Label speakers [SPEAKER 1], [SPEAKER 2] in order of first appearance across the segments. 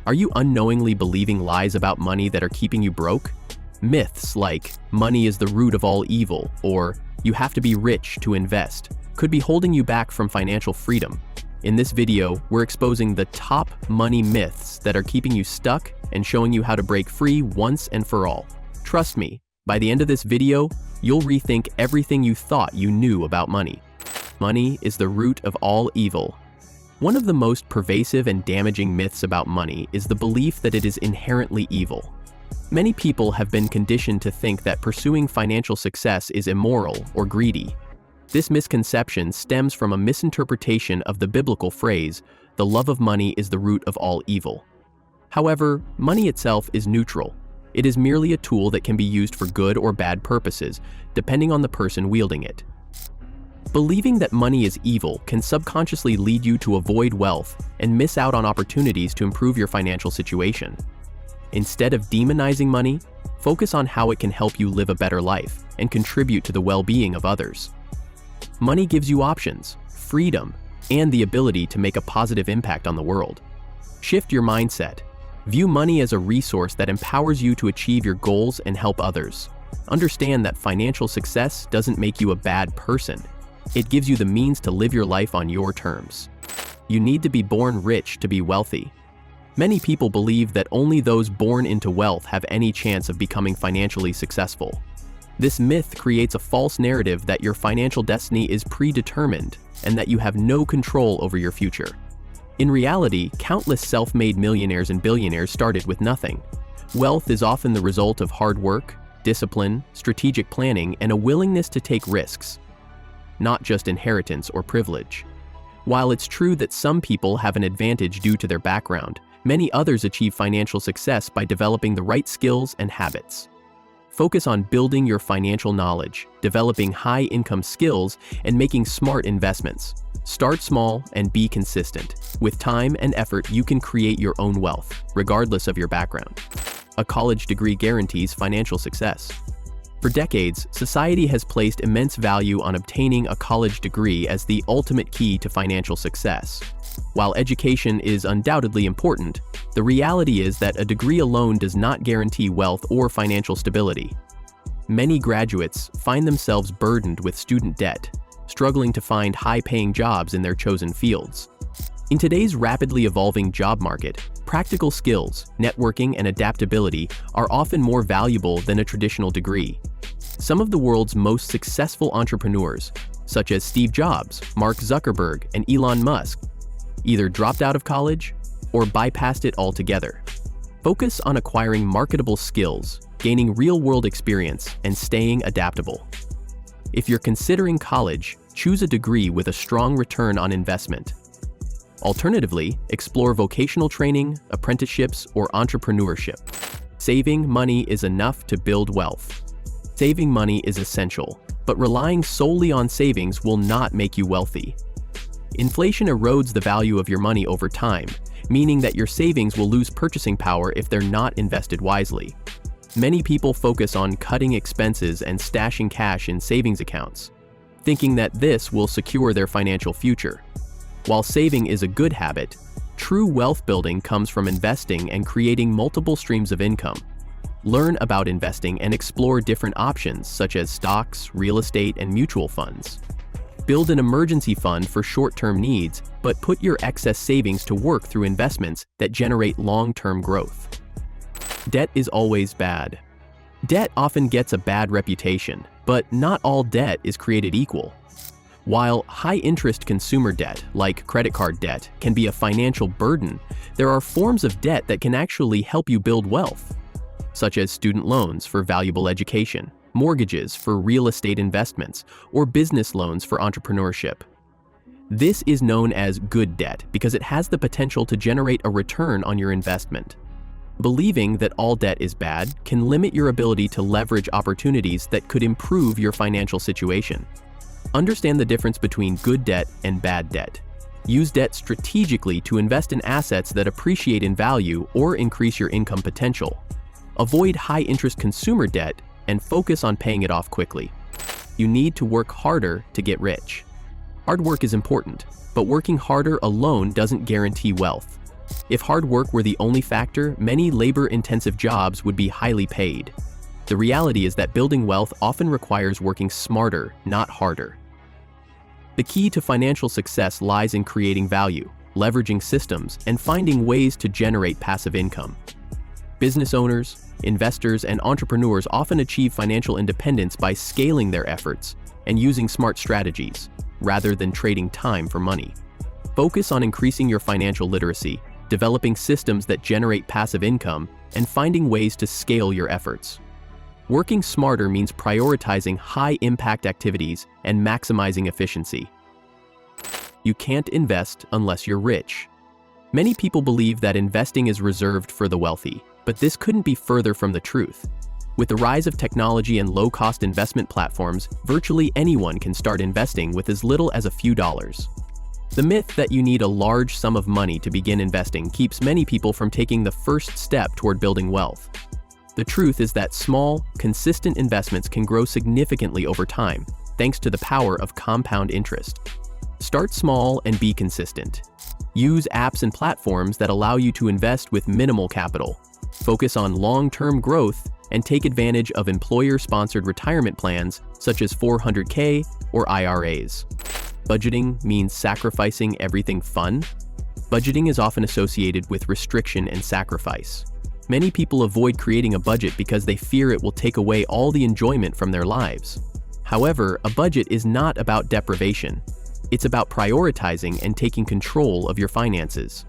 [SPEAKER 1] Are you unknowingly believing lies about money that are keeping you broke? Myths like money is the root of all evil or you have to be rich to invest could be holding you back from financial freedom. In this video, we're exposing the top money myths that are keeping you stuck and showing you how to break free once and for all. Trust me, by the end of this video, you'll rethink everything you thought you knew about money. Money is the root of all evil. One of the most pervasive and damaging myths about money is the belief that it is inherently evil. Many people have been conditioned to think that pursuing financial success is immoral or greedy. This misconception stems from a misinterpretation of the biblical phrase, "The love of money is the root of all evil." However, money itself is neutral. It is merely a tool that can be used for good or bad purposes, depending on the person wielding it. Believing that money is evil can subconsciously lead you to avoid wealth and miss out on opportunities to improve your financial situation. Instead of demonizing money, focus on how it can help you live a better life and contribute to the well-being of others. Money gives you options, freedom, and the ability to make a positive impact on the world. Shift your mindset. View money as a resource that empowers you to achieve your goals and help others. Understand that financial success doesn't make you a bad person. It gives you the means to live your life on your terms. You need to be born rich to be wealthy. Many people believe that only those born into wealth have any chance of becoming financially successful. This myth creates a false narrative that your financial destiny is predetermined and that you have no control over your future. In reality, countless self-made millionaires and billionaires started with nothing. Wealth is often the result of hard work, discipline, strategic planning, and a willingness to take risks, not just inheritance or privilege. While it's true that some people have an advantage due to their background, many others achieve financial success by developing the right skills and habits. Focus on building your financial knowledge, developing high-income skills, and making smart investments. Start small and be consistent. With time and effort, you can create your own wealth, regardless of your background. A college degree guarantees financial success. For decades, society has placed immense value on obtaining a college degree as the ultimate key to financial success. While education is undoubtedly important, the reality is that a degree alone does not guarantee wealth or financial stability. Many graduates find themselves burdened with student debt, struggling to find high-paying jobs in their chosen fields. In today's rapidly evolving job market, practical skills, networking, and adaptability are often more valuable than a traditional degree. Some of the world's most successful entrepreneurs, such as Steve Jobs, Mark Zuckerberg, and Elon Musk, either dropped out of college or bypassed it altogether. Focus on acquiring marketable skills, gaining real-world experience, and staying adaptable. If you're considering college, choose a degree with a strong return on investment. Alternatively, explore vocational training, apprenticeships, or entrepreneurship. Saving money is enough to build wealth. Saving money is essential, but relying solely on savings will not make you wealthy. Inflation erodes the value of your money over time, meaning that your savings will lose purchasing power if they're not invested wisely. Many people focus on cutting expenses and stashing cash in savings accounts, thinking that this will secure their financial future. While saving is a good habit, true wealth building comes from investing and creating multiple streams of income. Learn about investing and explore different options such as stocks, real estate, and mutual funds. Build an emergency fund for short-term needs, but put your excess savings to work through investments that generate long-term growth. Debt is always bad. Debt often gets a bad reputation, but not all debt is created equal. While high-interest consumer debt, like credit card debt, can be a financial burden, there are forms of debt that can actually help you build wealth, such as student loans for valuable education, mortgages for real estate investments, or business loans for entrepreneurship. This is known as good debt because it has the potential to generate a return on your investment. Believing that all debt is bad can limit your ability to leverage opportunities that could improve your financial situation. Understand the difference between good debt and bad debt. Use debt strategically to invest in assets that appreciate in value or increase your income potential. Avoid high-interest consumer debt and focus on paying it off quickly. You need to work harder to get rich. Hard work is important, but working harder alone doesn't guarantee wealth. If hard work were the only factor, many labor-intensive jobs would be highly paid. The reality is that building wealth often requires working smarter, not harder. The key to financial success lies in creating value, leveraging systems, and finding ways to generate passive income. Business owners, investors, and entrepreneurs often achieve financial independence by scaling their efforts and using smart strategies, rather than trading time for money. Focus on increasing your financial literacy, developing systems that generate passive income, and finding ways to scale your efforts. Working smarter means prioritizing high-impact activities and maximizing efficiency. You can't invest unless you're rich. Many people believe that investing is reserved for the wealthy, but this couldn't be further from the truth. With the rise of technology and low-cost investment platforms, virtually anyone can start investing with as little as a few dollars. The myth that you need a large sum of money to begin investing keeps many people from taking the first step toward building wealth. The truth is that small, consistent investments can grow significantly over time, thanks to the power of compound interest. Start small and be consistent. Use apps and platforms that allow you to invest with minimal capital. Focus on long-term growth and take advantage of employer-sponsored retirement plans such as 401k or IRAs. Budgeting means sacrificing everything fun. Budgeting is often associated with restriction and sacrifice. Many people avoid creating a budget because they fear it will take away all the enjoyment from their lives. However, a budget is not about deprivation. It's about prioritizing and taking control of your finances.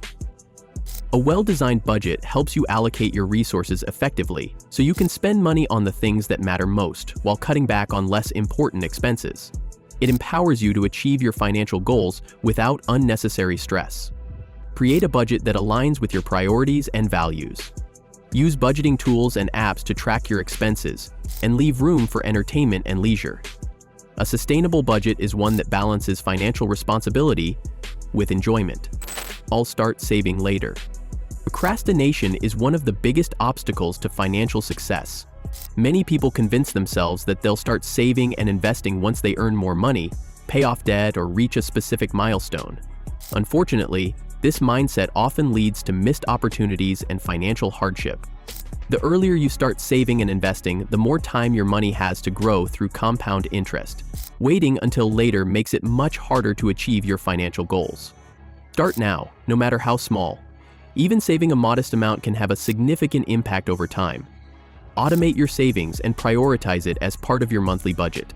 [SPEAKER 1] A well-designed budget helps you allocate your resources effectively, so you can spend money on the things that matter most while cutting back on less important expenses. It empowers you to achieve your financial goals without unnecessary stress. Create a budget that aligns with your priorities and values. Use budgeting tools and apps to track your expenses and leave room for entertainment and leisure. A sustainable budget is one that balances financial responsibility with enjoyment. I'll start saving later. Procrastination is one of the biggest obstacles to financial success. Many people convince themselves that they'll start saving and investing once they earn more money, pay off debt, or reach a specific milestone. Unfortunately, this mindset often leads to missed opportunities and financial hardship. The earlier you start saving and investing, the more time your money has to grow through compound interest. Waiting until later makes it much harder to achieve your financial goals. Start now, no matter how small. Even saving a modest amount can have a significant impact over time. Automate your savings and prioritize it as part of your monthly budget.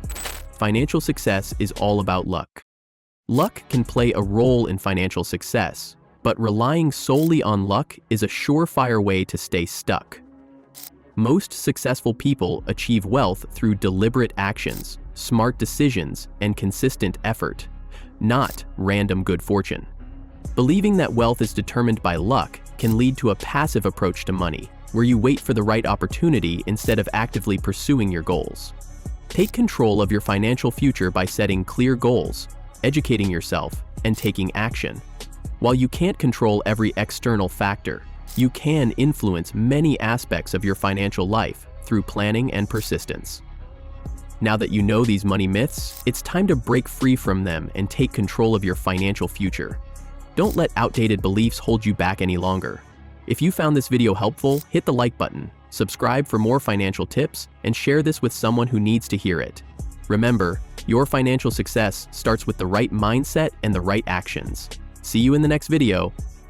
[SPEAKER 1] Financial success is all about luck. Luck can play a role in financial success, but relying solely on luck is a surefire way to stay stuck. Most successful people achieve wealth through deliberate actions, smart decisions, and consistent effort, not random good fortune. Believing that wealth is determined by luck can lead to a passive approach to money, where you wait for the right opportunity instead of actively pursuing your goals. Take control of your financial future by setting clear goals, educating yourself, and taking action. While you can't control every external factor, you can influence many aspects of your financial life through planning and persistence. Now that you know these money myths, it's time to break free from them and take control of your financial future. Don't let outdated beliefs hold you back any longer. If you found this video helpful, hit the like button, subscribe for more financial tips, and share this with someone who needs to hear it. Remember, your financial success starts with the right mindset and the right actions. See you in the next video.